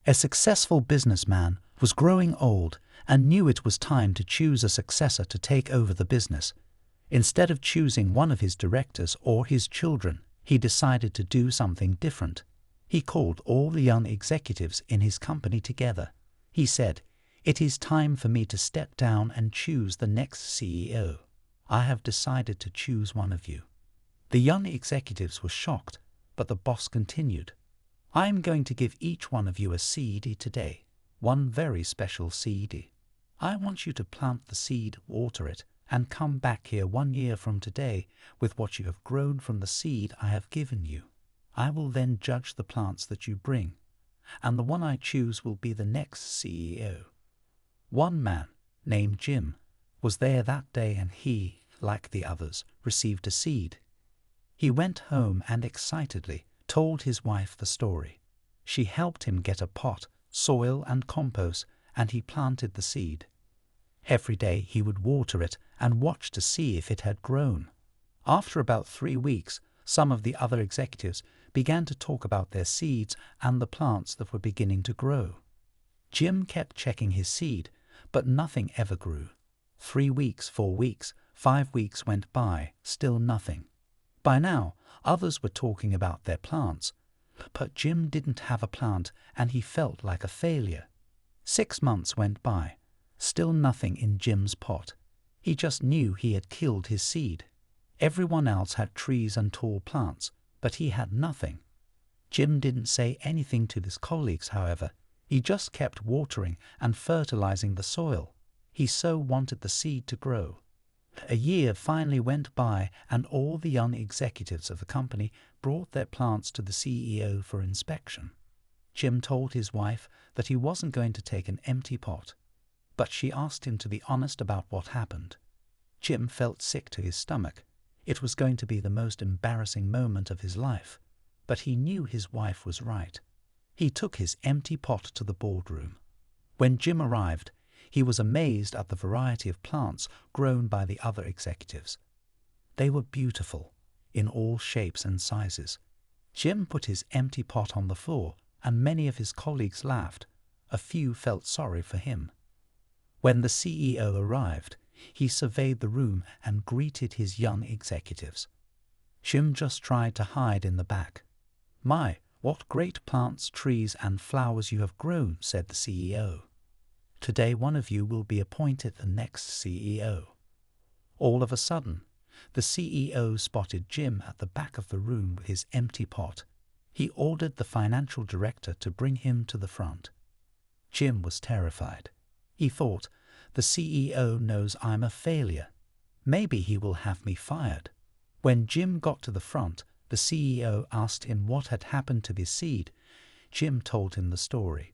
A successful businessman was growing old and knew it was time to choose a successor to take over the business. Instead of choosing one of his directors or his children, he decided to do something different. He called all the young executives in his company together. He said, "It is time for me to step down and choose the next CEO. I have decided to choose one of you." The young executives were shocked, but the boss continued, "I am going to give each one of you a seed today, one very special seed. I want you to plant the seed, water it, and come back here 1 year from today with what you have grown from the seed I have given you. I will then judge the plants that you bring, and the one I choose will be the next CEO." One man, named Jim, was there that day, and he, like the others, received a seed. He went home and excitedly told his wife the story. She helped him get a pot, soil and compost, and he planted the seed. Every day he would water it and watch to see if it had grown. After about 3 weeks, some of the other executives began to talk about their seeds and the plants that were beginning to grow. Jim kept checking his seed, but nothing ever grew. 3 weeks, 4 weeks, 5 weeks went by, still nothing. By now, others were talking about their plants, but Jim didn't have a plant and he felt like a failure. 6 months went by, still nothing in Jim's pot. He just knew he had killed his seed. Everyone else had trees and tall plants, but he had nothing. Jim didn't say anything to his colleagues, however. He just kept watering and fertilizing the soil. He so wanted the seed to grow. A year finally went by, and all the young executives of the company brought their plants to the CEO for inspection. Jim told his wife that he wasn't going to take an empty pot, but she asked him to be honest about what happened. Jim felt sick to his stomach. It was going to be the most embarrassing moment of his life, but he knew his wife was right. He took his empty pot to the boardroom. When Jim arrived, he was amazed at the variety of plants grown by the other executives. They were beautiful, in all shapes and sizes. Jim put his empty pot on the floor, and many of his colleagues laughed. A few felt sorry for him. When the CEO arrived, he surveyed the room and greeted his young executives. Jim just tried to hide in the back. "My, what great plants, trees, and flowers you have grown," said the CEO. "Today one of you will be appointed the next CEO." All of a sudden, the CEO spotted Jim at the back of the room with his empty pot. He ordered the financial director to bring him to the front. Jim was terrified. He thought, "The CEO knows I'm a failure. Maybe he will have me fired." When Jim got to the front, the CEO asked him what had happened to his seed. Jim told him the story.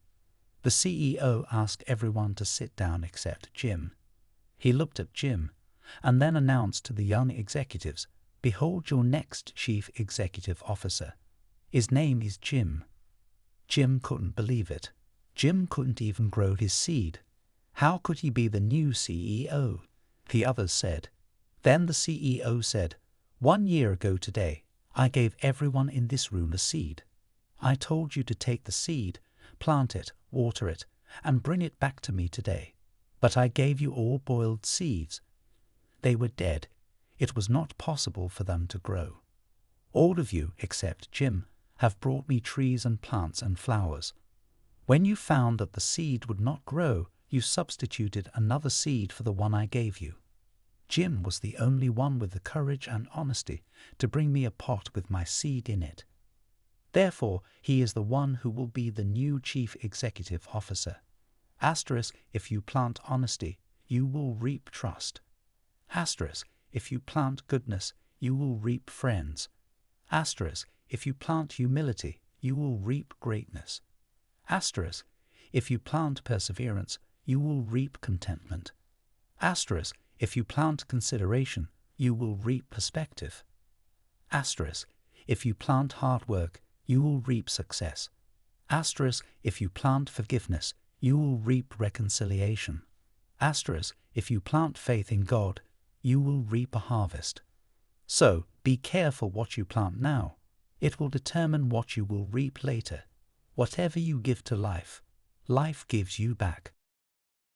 The CEO asked everyone to sit down except Jim. He looked at Jim and then announced to the young executives, "Behold your next chief executive officer. His name is Jim." Jim couldn't believe it. Jim couldn't even grow his seed. How could he be the new CEO? The others said. Then the CEO said, "1 year ago today, I gave everyone in this room a seed. I told you to take the seed, plant it, water it, and bring it back to me today. But I gave you all boiled seeds. They were dead. It was not possible for them to grow. All of you, except Jim, have brought me trees and plants and flowers. When you found that the seed would not grow, you substituted another seed for the one I gave you. Jim was the only one with the courage and honesty to bring me a pot with my seed in it. Therefore, he is the one who will be the new chief executive officer. Asterisk, if you plant honesty, you will reap trust. Asterisk, if you plant goodness, you will reap friends. Asterisk, if you plant humility, you will reap greatness. Asterisk, if you plant perseverance, you will reap contentment. Asterisk, if you plant consideration, you will reap perspective. Asterisk, if you plant hard work, you will reap success. Asterisk, if you plant forgiveness, you will reap reconciliation. Asterisk, if you plant faith in God, you will reap a harvest. So, be careful what you plant now. It will determine what you will reap later. Whatever you give to life, life gives you back.